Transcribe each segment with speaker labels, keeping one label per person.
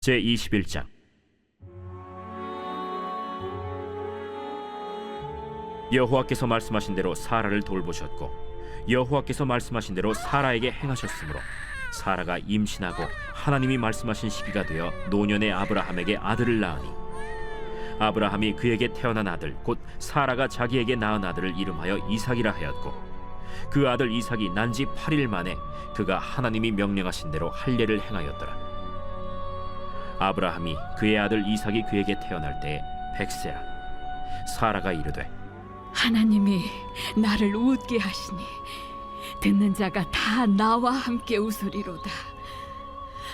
Speaker 1: 제21장. 여호와께서 말씀하신 대로 사라를 돌보셨고 여호와께서 말씀하신 대로 사라에게 행하셨으므로 사라가 임신하고 하나님이 말씀하신 시기가 되어 노년의 아브라함에게 아들을 낳으니 아브라함이 그에게 태어난 아들 곧 사라가 자기에게 낳은 아들을 이름하여 이삭이라 하였고 그 아들 이삭이 난 지 8일 만에 그가 하나님이 명령하신 대로 할례를 행하였더라. 아브라함이 그의 아들 이삭이 그에게 태어날 때에 100세라. 사라가 이르되
Speaker 2: 하나님이 나를 웃게 하시니 듣는 자가 다 나와 함께 웃으리로다.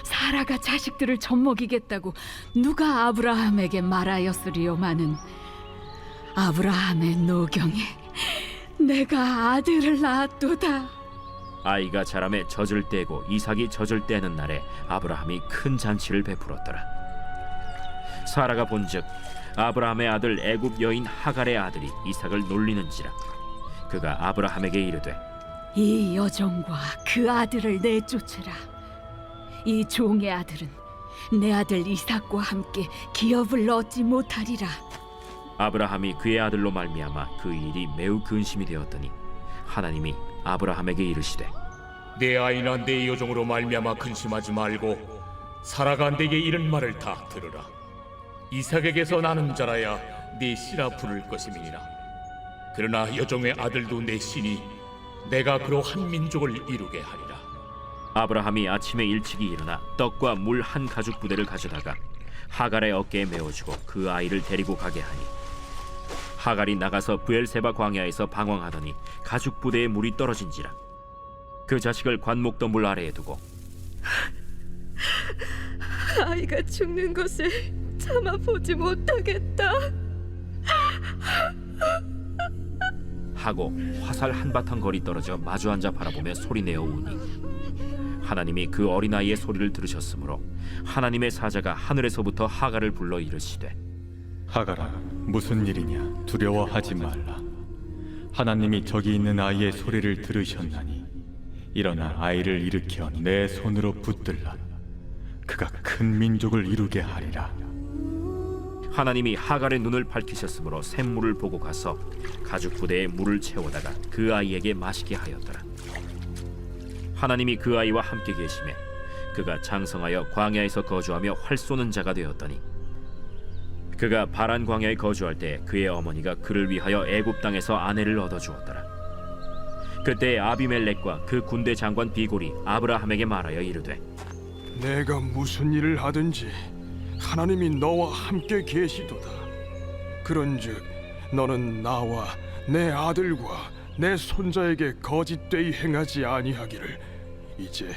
Speaker 2: 사라가 자식들을 젖먹이겠다고 누가 아브라함에게 말하였으리요마는 아브라함의 노경에 내가 아들을 낳았도다.
Speaker 1: 아이가 자라매 젖을 떼고 이삭이 젖을 떼는 날에 아브라함이 큰 잔치를 베풀었더라. 사라가 본즉 아브라함의 아들 애굽 여인 하갈의 아들이 이삭을 놀리는지라. 그가 아브라함에게 이르되
Speaker 2: 이 여종과 그 아들을 내쫓으라. 이 종의 아들은 내 아들 이삭과 함께 기업을 얻지 못하리라.
Speaker 1: 아브라함이 그의 아들로 말미암아 그 일이 매우 근심이 되었더니 하나님이 아브라함에게 이르시되
Speaker 3: 내 아이나 내 여종으로 말미암아 근심하지 말고 사라가 내게 이른 말을 다 들으라. 이삭에게서 나는 자라야 네 씨라 부를 것임이니라. 그러나 여종의 아들도 내 씨니 내가 그로 한 민족을 이루게 하리라.
Speaker 1: 아브라함이 아침에 일찍이 일어나 떡과 물 한 가죽 부대를 가져다가 하갈의 어깨에 메어주고 그 아이를 데리고 가게 하니 하갈이 나가서 브엘세바 광야에서 방황하더니 가죽 부대에 물이 떨어진지라. 그 자식을 관목더물 아래에 두고
Speaker 2: 아이가 죽는 것을 참아 보지 못하겠다
Speaker 1: 하고 화살 한바탕 거리 떨어져 마주 앉아 바라보며 소리내어 우니 하나님이 그 어린아이의 소리를 들으셨으므로 하나님의 사자가 하늘에서부터 하갈을 불러 이르시되
Speaker 4: 하갈아, 무슨 일이냐? 두려워하지 말라. 하나님이 저기 있는 아이의 소리를 들으셨나니 일어나 아이를 일으켜 내 손으로 붙들라. 그가 큰 민족을 이루게 하리라.
Speaker 1: 하나님이 하갈의 눈을 밝히셨으므로 샘물을 보고 가서 가죽 부대에 물을 채우다가 그 아이에게 마시게 하였더라. 하나님이 그 아이와 함께 계시매 그가 장성하여 광야에서 거주하며 활 쏘는 자가 되었더니 그가 바란 광야에 거주할 때 그의 어머니가 그를 위하여 애굽 땅에서 아내를 얻어 주었더라. 그때 아비멜렉과 그 군대 장관 비골이 아브라함에게 말하여 이르되
Speaker 5: 내가 무슨 일을 하든지 하나님이 너와 함께 계시도다. 그런즉 너는 나와 내 아들과 내 손자에게 거짓되이 행하지 아니하기를 이제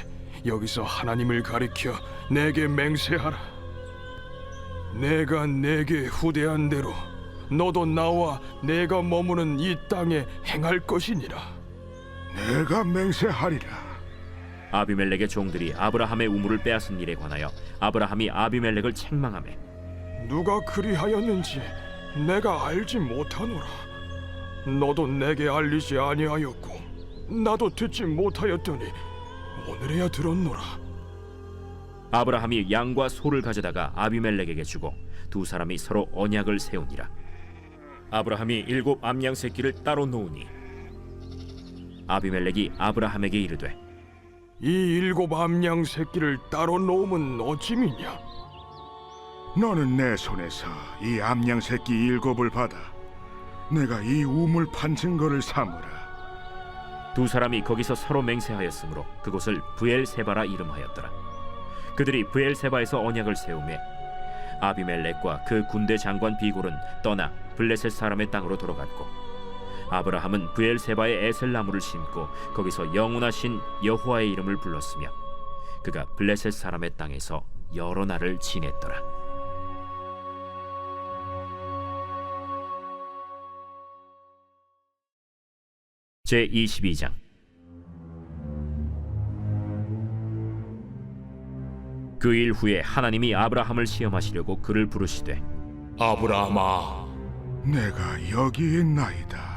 Speaker 5: 여기서 하나님을 가리켜 내게 맹세하라. 내가 내게 후대한 대로 너도 나와 내가 머무는 이 땅에 행할 것이니라.
Speaker 6: 내가 맹세하리라.
Speaker 1: 아비멜렉의 종들이 아브라함의 우물을 빼앗은 일에 관하여 아브라함이 아비멜렉을 책망하매
Speaker 5: 누가 그리하였는지 내가 알지 못하노라. 너도 내게 알리지 아니하였고 나도 듣지 못하였더니 오늘에야 들었노라.
Speaker 1: 아브라함이 양과 소를 가져다가 아비멜렉에게 주고 두 사람이 서로 언약을 세우니라. 아브라함이 7 암양 새끼를 따로 놓으니 아비멜렉이 아브라함에게 이르되
Speaker 5: 이 7 암양 새끼를 따로 놓으면 어찌미냐?
Speaker 6: 너는 내 손에서 이 암양 새끼 7을 받아 내가 이 우물 판 증거를 삼으라.
Speaker 1: 두 사람이 거기서 서로 맹세하였으므로 그곳을 브엘세바라 이름하였더라. 그들이 브엘세바에서 언약을 세우매 아비멜렉과 그 군대 장관 비골은 떠나 블레셋 사람의 땅으로 돌아갔고 아브라함은 브엘세바에 에셀나무를 심고 거기서 영원하신 여호와의 이름을 불렀으며 그가 블레셋 사람의 땅에서 여러 날을 지냈더라. 제22장. 그 일 후에 하나님이 아브라함을 시험하시려고 그를 부르시되
Speaker 3: 아브라함아,
Speaker 6: 내가 여기 있나이다.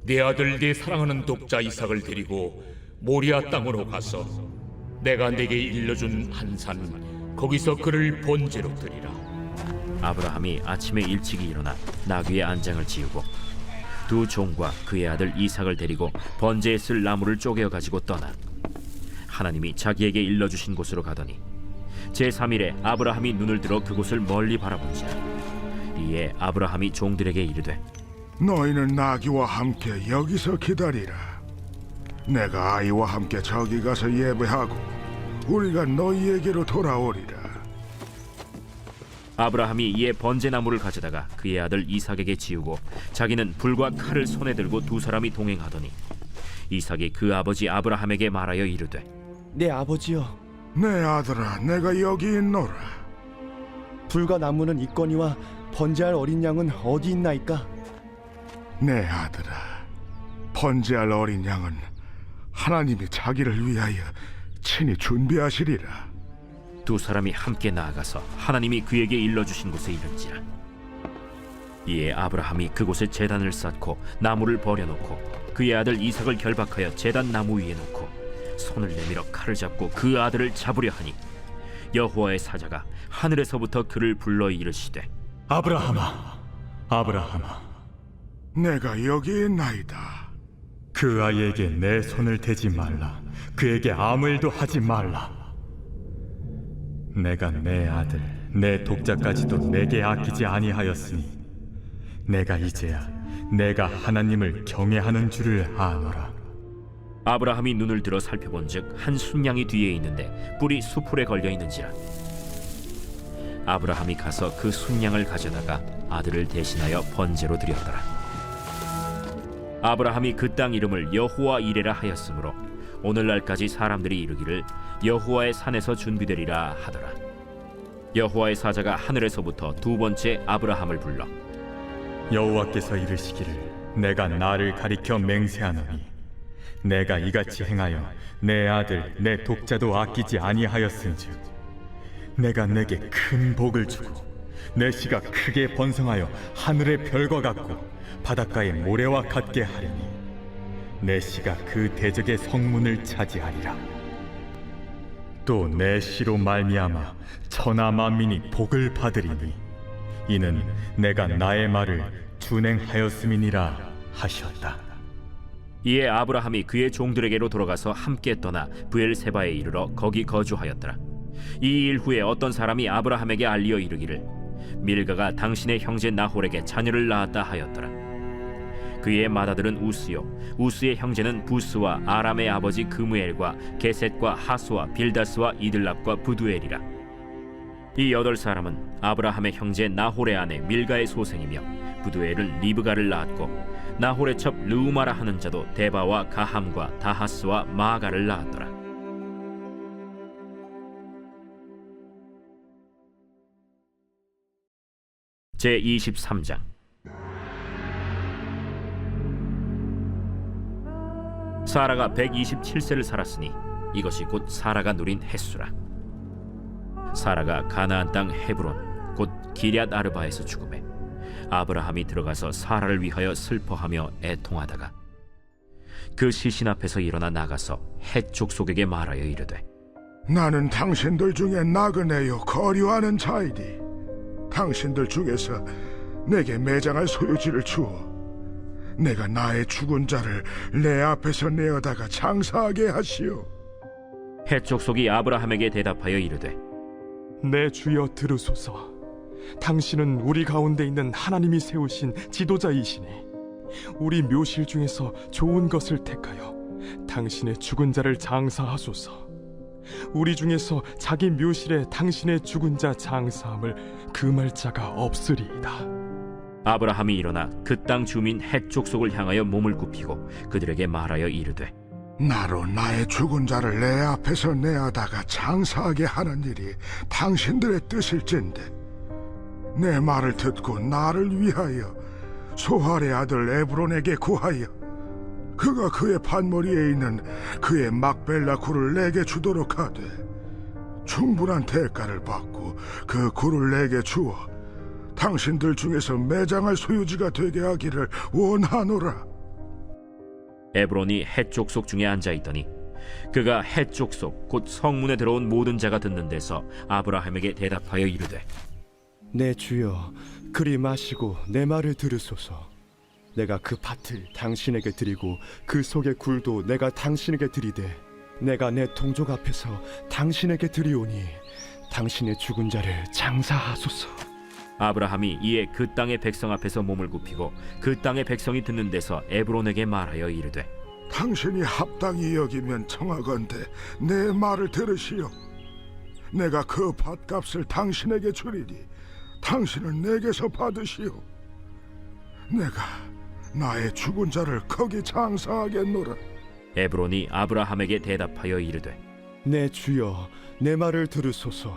Speaker 3: 내 아들 네 사랑하는 독자 이삭을 데리고 모리아 땅으로 가서 내가 네게 일러준 한 산 거기서 그를 번제로 드리라.
Speaker 1: 아브라함이 아침에 일찍이 일어나 나귀의 안장을 지우고 두 종과 그의 아들 이삭을 데리고 번제에 쓸 나무를 쪼개어 가지고 떠나 하나님이 자기에게 일러주신 곳으로 가더니 제3일에 아브라함이 눈을 들어 그곳을 멀리 바라본지라. 이에 아브라함이 종들에게 이르되
Speaker 6: 너희는 나귀와 함께 여기서 기다리라. 내가 아이와 함께 저기 가서 예배하고 우리가 너희에게로 돌아오리라.
Speaker 1: 아브라함이 이에 번제나무를 가져다가 그의 아들 이삭에게 지우고 자기는 불과 칼을 손에 들고 두 사람이 동행하더니 이삭이 그 아버지 아브라함에게 말하여 이르되
Speaker 7: 내 아버지여,
Speaker 6: 내 아들아, 내가 여기 있노라.
Speaker 7: 불과 나무는 있거니와 번제할 어린 양은 어디 있나이까?
Speaker 6: 내 아들아, 번제할 어린 양은 하나님이 자기를 위하여 친히 준비하시리라.
Speaker 1: 두 사람이 함께 나아가서 하나님이 그에게 일러주신 곳에 이른지라. 이에 아브라함이 그곳에 제단을 쌓고 나무를 버려놓고 그의 아들 이삭을 결박하여 제단 나무 위에 놓고 손을 내밀어 칼을 잡고 그 아들을 잡으려 하니 여호와의 사자가 하늘에서부터 그를 불러 이르시되
Speaker 4: 아브라함아, 아브라함아,
Speaker 6: 내가 여기 있나이다.
Speaker 4: 그 아이에게 내 손을 대지 말라. 그에게 아무 일도 하지 말라. 내가 내 아들, 내 독자까지도 내게 아끼지 아니하였으니 내가 이제야 내가 하나님을 경외하는 줄을 아노라.
Speaker 1: 아브라함이 눈을 들어 살펴본즉 한 순양이 뒤에 있는데 뿔이 수풀에 걸려 있는지라. 아브라함이 가서 그 순양을 가져다가 아들을 대신하여 번제로 드렸더라. 아브라함이 그 땅 이름을 여호와 이레라 하였으므로 오늘날까지 사람들이 이르기를 여호와의 산에서 준비되리라 하더라. 여호와의 사자가 하늘에서부터 두 번째 아브라함을 불러
Speaker 4: 여호와께서 이르시기를 내가 나를 가리켜 맹세하노니 내가 이같이 행하여 내 아들 내 독자도 아끼지 아니하였은즉 내가 내게 큰 복을 주고 내 씨가 크게 번성하여 하늘의 별과 같고 바닷가의 모래와 같게 하리니 내 씨가 그 대적의 성문을 차지하리라. 또 내 씨로 말미암아 천하 만민이 복을 받으리니 이는 내가 나의 말을 준행하였음이니라 하셨다.
Speaker 1: 이에 아브라함이 그의 종들에게로 돌아가서 함께 떠나 브엘세바에 이르러 거기 거주하였더라. 이 일 후에 어떤 사람이 아브라함에게 알리어 이르기를 밀가가 당신의 형제 나홀에게 자녀를 낳았다 하였더라. 그의 맏아들은 우스요 우스의 형제는 부스와 아람의 아버지 그무엘과 게셋과 하수와 빌다스와 이들랍과 부두엘이라. 이 8사람은 아브라함의 형제 나홀의 아내 밀가의 소생이며 부두엘은 리브가를 낳았고 나홀의 첩 르우마라 하는 자도 데바와 가함과 다하스와 마가를 낳았더라. 제23장. 사라가 127세를 살았으니 이것이 곧 사라가 누린 햇수라. 사라가 가나안 땅 헤브론 곧 기럇 아르바에서 죽음에 아브라함이 들어가서 사라를 위하여 슬퍼하며 애통하다가 그 시신 앞에서 일어나 나가서 헷 족속에게 말하여 이르되
Speaker 6: 나는 당신들 중에 나그네요 거류하는 자이니 당신들 중에서 내게 매장할 소유지를 주어 내가 나의 죽은 자를 내 앞에서 내어다가 장사하게 하시오.
Speaker 1: 헷 족속이 아브라함에게 대답하여 이르되
Speaker 5: 내 주여 들으소서. 당신은 우리 가운데 있는 하나님이 세우신 지도자이시니 우리 묘실 중에서 좋은 것을 택하여 당신의 죽은 자를 장사하소서. 우리 중에서 자기 묘실에 당신의 죽은 자 장사함을 금할 자가 없으리이다.
Speaker 1: 아브라함이 일어나 그 땅 주민 헷 족속을 향하여 몸을 굽히고 그들에게 말하여 이르되
Speaker 6: 나로 나의 죽은 자를 내 앞에서 내어다가 장사하게 하는 일이 당신들의 뜻일진데 내 말을 듣고 나를 위하여 소할의 아들 에브론에게 구하여 그가 그의 판머리에 있는 그의 막벨라 굴을 내게 주도록 하되 충분한 대가를 받고 그 굴을 내게 주어 당신들 중에서 매장할 소유지가 되게 하기를 원하노라.
Speaker 1: 에브론이 헷 족속 중에 앉아있더니 그가 헷 족속 곧 성문에 들어온 모든 자가 듣는 데서 아브라함에게 대답하여 이르되
Speaker 7: 내 주여, 그리 마시고 내 말을 들으소서. 내가 그 밭을 당신에게 드리고 그 속의 굴도 내가 당신에게 드리되 내가 내 동족 앞에서 당신에게 드리오니 당신의 죽은 자를 장사하소서.
Speaker 1: 아브라함이 이에 그 땅의 백성 앞에서 몸을 굽히고 그 땅의 백성이 듣는 데서 에브론에게 말하여 이르되
Speaker 6: 당신이 합당히 여기면 청하건대 내 말을 들으시오. 내가 그 밭값을 당신에게 주리니 당신은 내게서 받으시오. 내가 나의 죽은 자를 거기 장사하겠노라.
Speaker 1: 에브론이 아브라함에게 대답하여 이르되
Speaker 7: 내 주여, 내 말을 들으소서.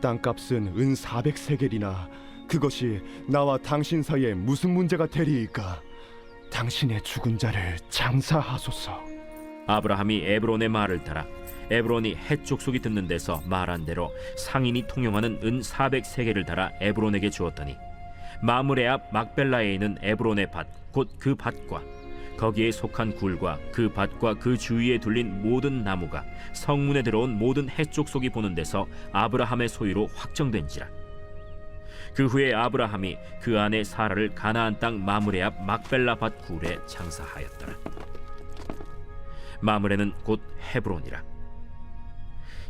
Speaker 7: 땅값은 은 400세겔이나 그것이 나와 당신 사이에 무슨 문제가 되리이까? 당신의 죽은 자를 장사하소서.
Speaker 1: 아브라함이 에브론의 말을 따라 에브론이 헷 족속이 듣는 데서 말한 대로 상인이 통용하는 은 400세겔을 달아 에브론에게 주었더니 마므레 앞 막벨라에 있는 에브론의 밭 곧 그 밭과 거기에 속한 굴과 그 밭과 그 주위에 둘린 모든 나무가 성문에 들어온 모든 헷 족속이 보는 데서 아브라함의 소유로 확정된지라. 그 후에 아브라함이 그 아내 사라를 가나안 땅 마므레 앞 막벨라 밭 굴에 장사하였더라. 마므레는 곧 헤브론이라.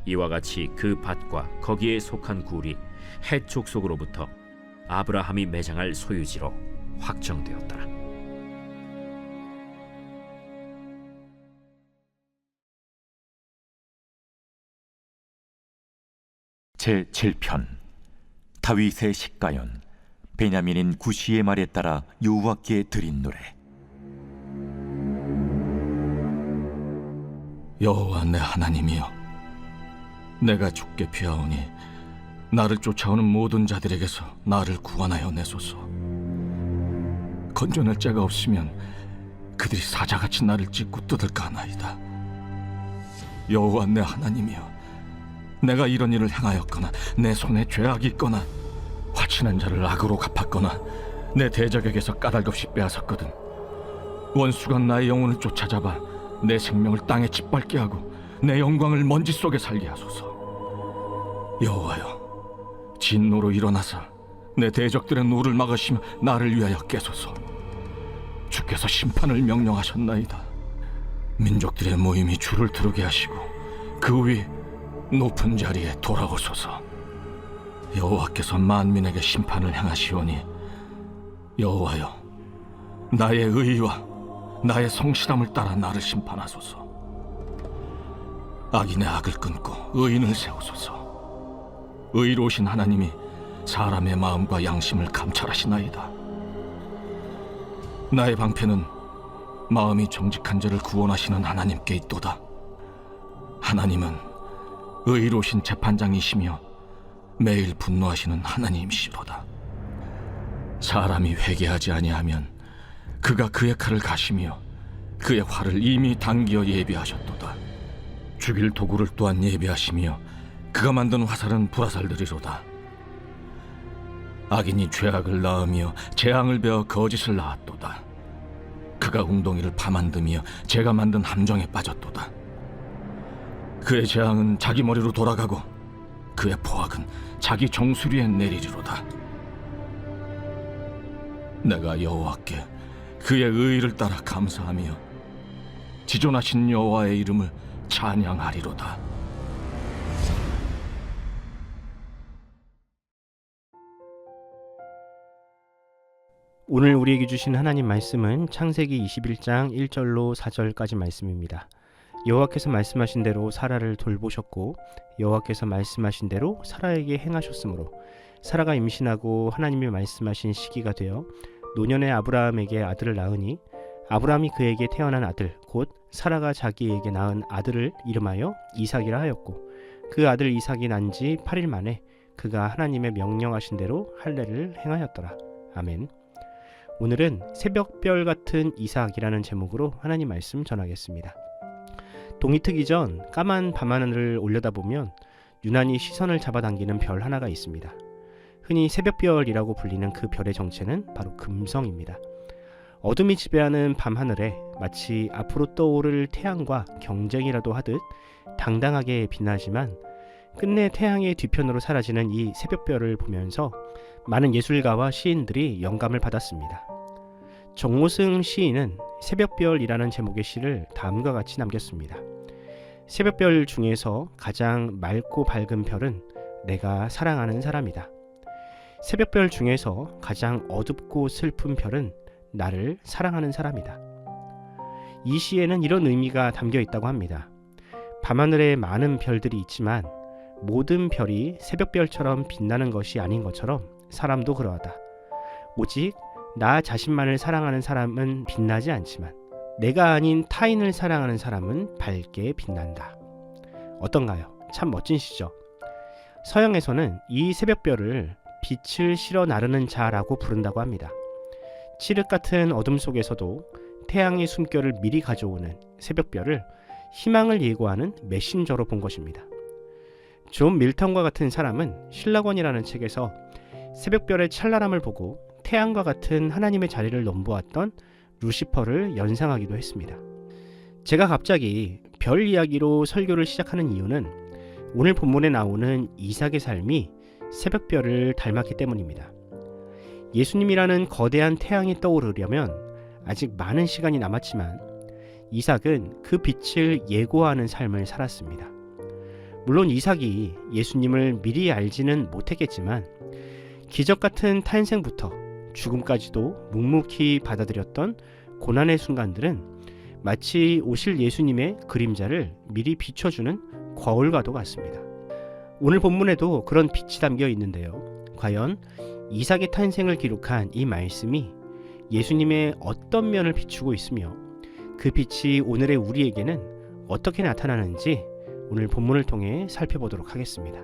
Speaker 1: 이와 같이 그 밭과 거기에 속한 굴이 헷 족속으로부터 아브라함이 매장할 소유지로 확정되었더라.
Speaker 8: 제7편 다윗의 식가연 베냐민인 구시의 말에 따라 여호와께 드린 노래.
Speaker 9: 여호와 내 하나님이여, 내가 죽게 피하오니 나를 쫓아오는 모든 자들에게서 나를 구원하여 내소서. 건져낼 자가 없으면 그들이 사자같이 나를 찢고 뜯을까 하나이다. 여호와 내 하나님이여, 내가 이런 일을 행하였거나 내 손에 죄악이 있거나 화친한 자를 악으로 갚았거나 내 대적에게서 까닭없이 빼앗았거든 원수가 나의 영혼을 쫓아잡아 내 생명을 땅에 짓밟게 하고 내 영광을 먼지 속에 살게 하소서. 여호와여, 진노로 일어나사 내 대적들의 노를 막으시며 나를 위하여 깨소서. 주께서 심판을 명령하셨나이다. 민족들의 모임이 주를 두르게 하시고 그 위 높은 자리에 돌아오소서. 여호와께서 만민에게 심판을 행하시오니 여호와여, 나의 의와 나의 성실함을 따라 나를 심판하소서. 악인의 악을 끊고 의인을 세우소서. 의로우신 하나님이 사람의 마음과 양심을 감찰하시나이다. 나의 방패는 마음이 정직한 자를 구원하시는 하나님께 있도다. 하나님은 의로우신 재판장이시며 매일 분노하시는 하나님이시로다. 사람이 회개하지 아니하면 그가 그의 칼을 가시며 그의 활을 이미 당기어 예비하셨도다. 죽일 도구를 또한 예비하시며 그가 만든 화살은 불화살들이로다. 악인이 죄악을 낳으며 재앙을 베어 거짓을 낳았도다. 그가 웅덩이를 파만드며 제가 만든 함정에 빠졌도다. 그의 재앙은 자기 머리로 돌아가고 그의 포악은 자기 정수리에 내리리로다. 내가 여호와께 그의 의의를 따라 감사하며 지존하신 여호와의 이름을 찬양하리로다.
Speaker 10: 오늘 우리에게 주신 하나님 말씀은 창세기 21장 1절로 4절까지 말씀입니다. 여호와께서 말씀하신 대로 사라를 돌보셨고 여호와께서 말씀하신 대로 사라에게 행하셨으므로 사라가 임신하고 하나님이 말씀하신 시기가 되어 노년의 아브라함에게 아들을 낳으니 아브라함이 그에게 태어난 아들 곧 사라가 자기에게 낳은 아들을 이름하여 이삭이라 하였고 그 아들 이삭이 난 지 8일 만에 그가 하나님의 명령하신 대로 할례를 행하였더라. 아멘. 오늘은 새벽별 같은 이삭이라는 제목으로 하나님 말씀 전하겠습니다. 동이 트기 전 까만 밤하늘을 올려다보면 유난히 시선을 잡아당기는 별 하나가 있습니다. 흔히 새벽별이라고 불리는 그 별의 정체는 바로 금성입니다. 어둠이 지배하는 밤하늘에 마치 앞으로 떠오를 태양과 경쟁이라도 하듯 당당하게 빛나지만 끝내 태양의 뒤편으로 사라지는 이 새벽별을 보면서 많은 예술가와 시인들이 영감을 받았습니다. 정모승 시인은 새벽별이라는 제목의 시를 다음과 같이 남겼습니다. 새벽별 중에서 가장 맑고 밝은 별은 내가 사랑하는 사람이다. 새벽별 중에서 가장 어둡고 슬픈 별은 나를 사랑하는 사람이다. 이 시에는 이런 의미가 담겨 있다고 합니다. 밤하늘에 많은 별들이 있지만 모든 별이 새벽별처럼 빛나는 것이 아닌 것처럼 사람도 그러하다. 오직 나 자신만을 사랑하는 사람은 빛나지 않지만 내가 아닌 타인을 사랑하는 사람은 밝게 빛난다. 어떤가요? 참 멋진 시죠. 서양에서는 이 새벽별을 빛을 실어 나르는 자라고 부른다고 합니다. 칠흑 같은 어둠 속에서도 태양의 숨결을 미리 가져오는 새벽별을 희망을 예고하는 메신저로 본 것입니다. 존 밀턴과 같은 사람은 신라권이라는 책에서 새벽별의 찬란함을 보고 태양과 같은 하나님의 자리를 넘보았던 루시퍼를 연상하기도 했습니다. 제가 갑자기 별 이야기로 설교를 시작하는 이유는 오늘 본문에 나오는 이삭의 삶이 새벽별을 닮았기 때문입니다. 예수님이라는 거대한 태양이 떠오르려면 아직 많은 시간이 남았지만 이삭은 그 빛을 예고하는 삶을 살았습니다. 물론 이삭이 예수님을 미리 알지는 못했겠지만 기적 같은 탄생부터 죽음까지도 묵묵히 받아들였던 고난의 순간들은 마치 오실 예수님의 그림자를 미리 비춰주는 거울과도 같습니다. 오늘 본문에도 그런 빛이 담겨 있는데요. 과연 이삭의 탄생을 기록한 이 말씀이 예수님의 어떤 면을 비추고 있으며 그 빛이 오늘의 우리에게는 어떻게 나타나는지 오늘 본문을 통해 살펴보도록 하겠습니다.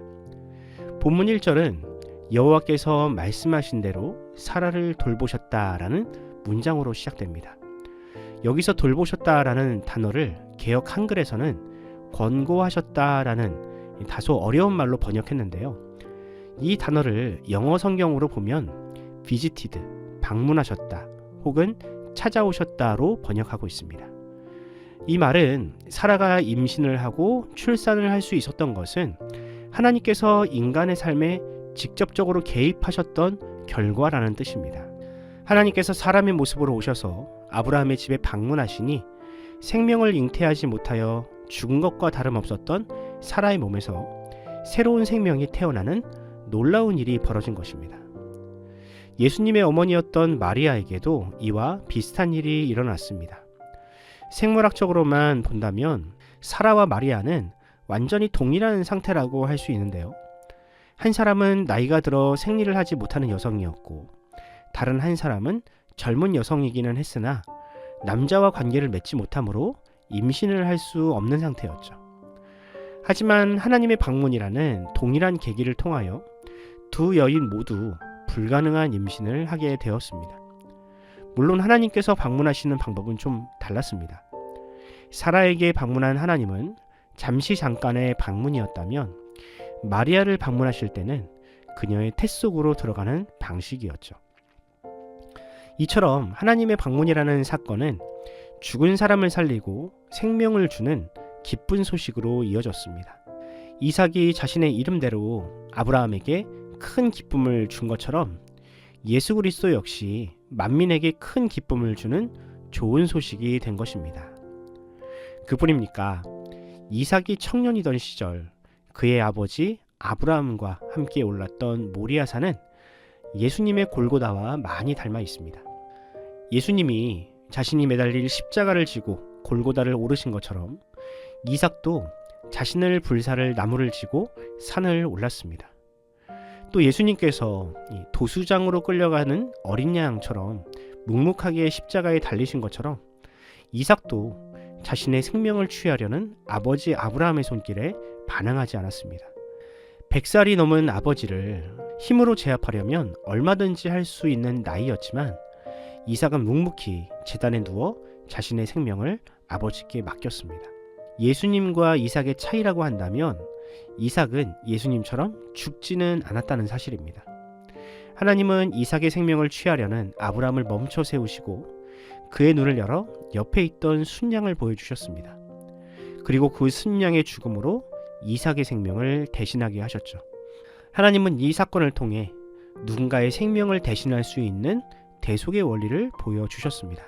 Speaker 10: 본문 1절은 여호와께서 말씀하신 대로 사라를 돌보셨다라는 문장으로 시작됩니다. 여기서 돌보셨다라는 단어를 개역 한글에서는 권고하셨다라는 다소 어려운 말로 번역했는데요. 이 단어를 영어 성경으로 보면 visited, 방문하셨다 혹은 찾아오셨다로 번역하고 있습니다. 이 말은 사라가 임신을 하고 출산을 할 수 있었던 것은 하나님께서 인간의 삶에 직접적으로 개입하셨던 결과라는 뜻입니다. 하나님께서 사람의 모습으로 오셔서 아브라함의 집에 방문하시니 생명을 잉태하지 못하여 죽은 것과 다름없었던 사라의 몸에서 새로운 생명이 태어나는 놀라운 일이 벌어진 것입니다. 예수님의 어머니였던 마리아에게도 이와 비슷한 일이 일어났습니다. 생물학적으로만 본다면 사라와 마리아는 완전히 동일한 상태라고 할 수 있는데요. 한 사람은 나이가 들어 생리를 하지 못하는 여성이었고 다른 한 사람은 젊은 여성이기는 했으나 남자와 관계를 맺지 못하므로 임신을 할 수 없는 상태였죠. 하지만 하나님의 방문이라는 동일한 계기를 통하여 두 여인 모두 불가능한 임신을 하게 되었습니다. 물론 하나님께서 방문하시는 방법은 좀 달랐습니다. 사라에게 방문한 하나님은 잠시 잠깐의 방문이었다면 마리아를 방문하실 때는 그녀의 태 속으로 들어가는 방식이었죠. 이처럼 하나님의 방문이라는 사건은 죽은 사람을 살리고 생명을 주는 기쁜 소식으로 이어졌습니다. 이삭이 자신의 이름대로 아브라함에게 큰 기쁨을 준 것처럼 예수 그리스도 역시 만민에게 큰 기쁨을 주는 좋은 소식이 된 것입니다. 그뿐입니까? 이삭이 청년이던 시절 그의 아버지 아브라함과 함께 올랐던 모리아산은 예수님의 골고다와 많이 닮아 있습니다. 예수님이 자신이 매달릴 십자가를 지고 골고다를 오르신 것처럼 이삭도 자신을 불사를 나무를 지고 산을 올랐습니다. 또 예수님께서 도수장으로 끌려가는 어린 양처럼 묵묵하게 십자가에 달리신 것처럼 이삭도 자신의 생명을 취하려는 아버지 아브라함의 손길에 반항하지 않았습니다. 100살이 넘은 아버지를 힘으로 제압하려면 얼마든지 할 수 있는 나이였지만 이삭은 묵묵히 제단에 누워 자신의 생명을 아버지께 맡겼습니다. 예수님과 이삭의 차이라고 한다면 이삭은 예수님처럼 죽지는 않았다는 사실입니다. 하나님은 이삭의 생명을 취하려는 아브라함을 멈춰 세우시고 그의 눈을 열어 옆에 있던 순양을 보여주셨습니다. 그리고 그 순양의 죽음으로 이삭의 생명을 대신하게 하셨죠. 하나님은 이 사건을 통해 누군가의 생명을 대신할 수 있는 대속의 원리를 보여주셨습니다.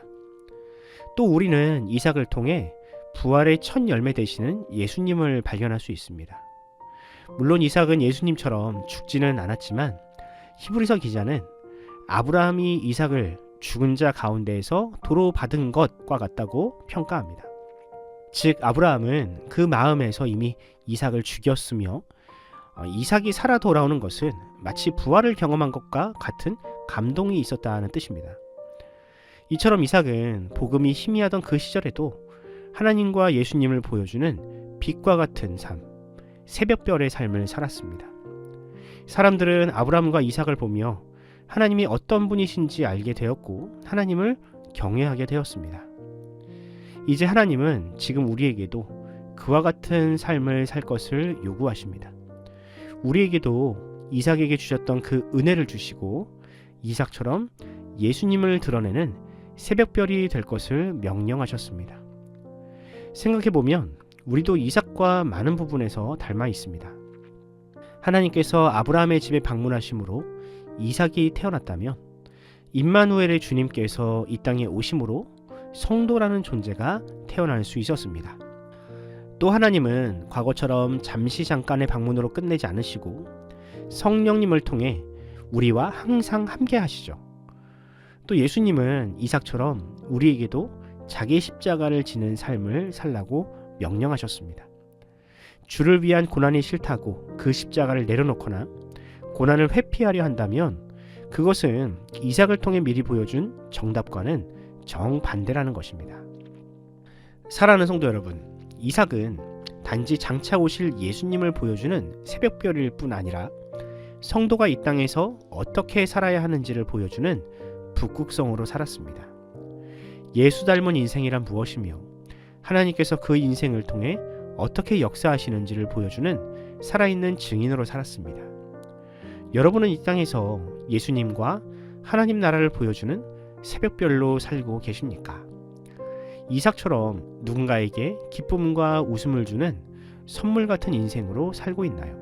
Speaker 10: 또 우리는 이삭을 통해 부활의 첫 열매 되시는 예수님을 발견할 수 있습니다. 물론 이삭은 예수님처럼 죽지는 않았지만 히브리서 기자는 아브라함이 이삭을 죽은 자 가운데에서 도로 받은 것과 같다고 평가합니다. 즉 아브라함은 그 마음에서 이미 이삭을 죽였으며 이삭이 살아 돌아오는 것은 마치 부활을 경험한 것과 같은 감동이 있었다는 뜻입니다. 이처럼 이삭은 복음이 희미하던 그 시절에도 하나님과 예수님을 보여주는 빛과 같은 삶, 새벽별의 삶을 살았습니다. 사람들은 아브라함과 이삭을 보며 하나님이 어떤 분이신지 알게 되었고 하나님을 경외하게 되었습니다. 이제 하나님은 지금 우리에게도 그와 같은 삶을 살 것을 요구하십니다. 우리에게도 이삭에게 주셨던 그 은혜를 주시고 이삭처럼 예수님을 드러내는 새벽별이 될 것을 명령하셨습니다. 생각해보면 우리도 이삭과 많은 부분에서 닮아 있습니다. 하나님께서 아브라함의 집에 방문하심으로 이삭이 태어났다면 임마누엘의 주님께서 이 땅에 오심으로 성도라는 존재가 태어날 수 있었습니다. 또 하나님은 과거처럼 잠시 잠깐의 방문으로 끝내지 않으시고 성령님을 통해 우리와 항상 함께 하시죠. 또 예수님은 이삭처럼 우리에게도 자기 십자가를 지는 삶을 살라고 명령하셨습니다. 주를 위한 고난이 싫다고 그 십자가를 내려놓거나 고난을 회피하려 한다면 그것은 이삭을 통해 미리 보여준 정답과는 정반대라는 것입니다. 사랑하는 성도 여러분, 이삭은 단지 장차 오실 예수님을 보여주는 새벽별일 뿐 아니라 성도가 이 땅에서 어떻게 살아야 하는지를 보여주는 북극성으로 살았습니다. 예수 닮은 인생이란 무엇이며 하나님께서 그 인생을 통해 어떻게 역사하시는지를 보여주는 살아있는 증인으로 살았습니다. 여러분은 이 땅에서 예수님과 하나님 나라를 보여주는 새벽별로 살고 계십니까? 이삭처럼 누군가에게 기쁨과 웃음을 주는 선물 같은 인생으로 살고 있나요?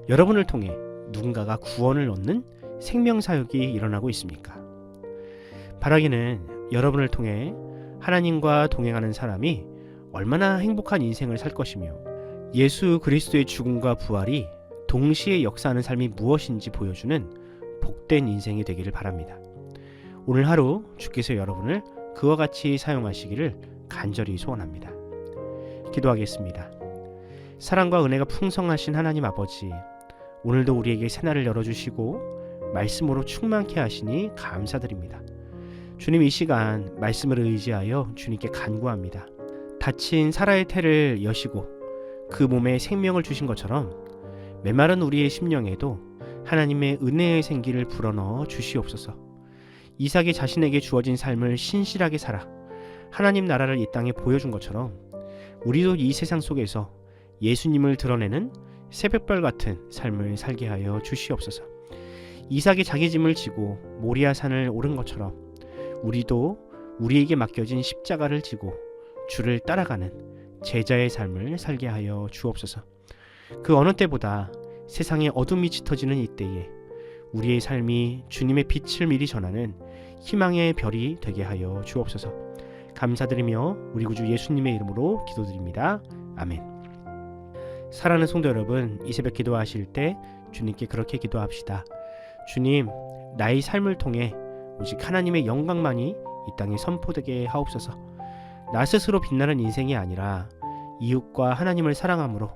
Speaker 10: 여러분을 통해 누군가가 구원을 얻는 생명사역이 일어나고 있습니까? 바라기는 여러분을 통해 하나님과 동행하는 사람이 얼마나 행복한 인생을 살 것이며 예수 그리스도의 죽음과 부활이 동시에 역사하는 삶이 무엇인지 보여주는 복된 인생이 되기를 바랍니다. 오늘 하루 주께서 여러분을 그와 같이 사용하시기를 간절히 소원합니다. 기도하겠습니다. 사랑과 은혜가 풍성하신 하나님 아버지, 오늘도 우리에게 새날을 열어주시고 말씀으로 충만케 하시니 감사드립니다. 주님, 이 시간 말씀을 의지하여 주님께 간구합니다. 다친 사라의 태를 여시고 그 몸에 생명을 주신 것처럼 메마른 우리의 심령에도 하나님의 은혜의 생기를 불어넣어 주시옵소서. 이삭이 자신에게 주어진 삶을 신실하게 살아 하나님 나라를 이 땅에 보여준 것처럼 우리도 이 세상 속에서 예수님을 드러내는 새벽별 같은 삶을 살게 하여 주시옵소서. 이삭이 자기 짐을 지고 모리아 산을 오른 것처럼 우리도 우리에게 맡겨진 십자가를 지고 주를 따라가는 제자의 삶을 살게 하여 주옵소서. 그 어느 때보다 세상에 어둠이 짙어지는 이때에 우리의 삶이 주님의 빛을 미리 전하는 희망의 별이 되게 하여 주옵소서. 감사드리며 우리 구주 예수님의 이름으로 기도드립니다. 아멘. 사랑하는 성도 여러분, 이 새벽 기도하실 때 주님께 그렇게 기도합시다. 주님, 나의 삶을 통해 오직 하나님의 영광만이 이 땅에 선포되게 하옵소서. 나 스스로 빛나는 인생이 아니라 이웃과 하나님을 사랑함으로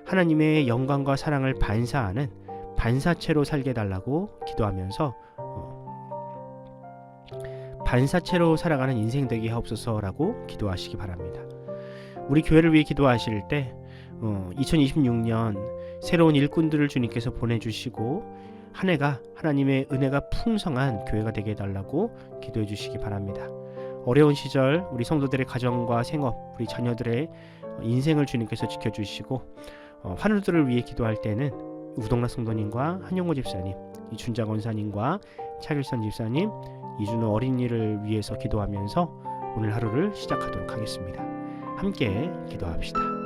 Speaker 10: 하나님의 영광과 사랑을 반사하는 반사체로 살게 해달라고 기도하면서 반사체로 살아가는 인생 되게 하옵소서라고 기도하시기 바랍니다. 우리 교회를 위해 기도하실 때 2026년 새로운 일꾼들을 주님께서 보내주시고 한 해가 하나님의 은혜가 풍성한 교회가 되게 해달라고 기도해 주시기 바랍니다. 어려운 시절 우리 성도들의 가정과 생업, 우리 자녀들의 인생을 주님께서 지켜주시고 환우들을 위해 기도할 때는 우동락 성도님과 한용호 집사님, 이준자 권사님과 차길선 집사님, 이준호 어린이를 위해서 기도하면서 오늘 하루를 시작하도록 하겠습니다. 함께 기도합시다.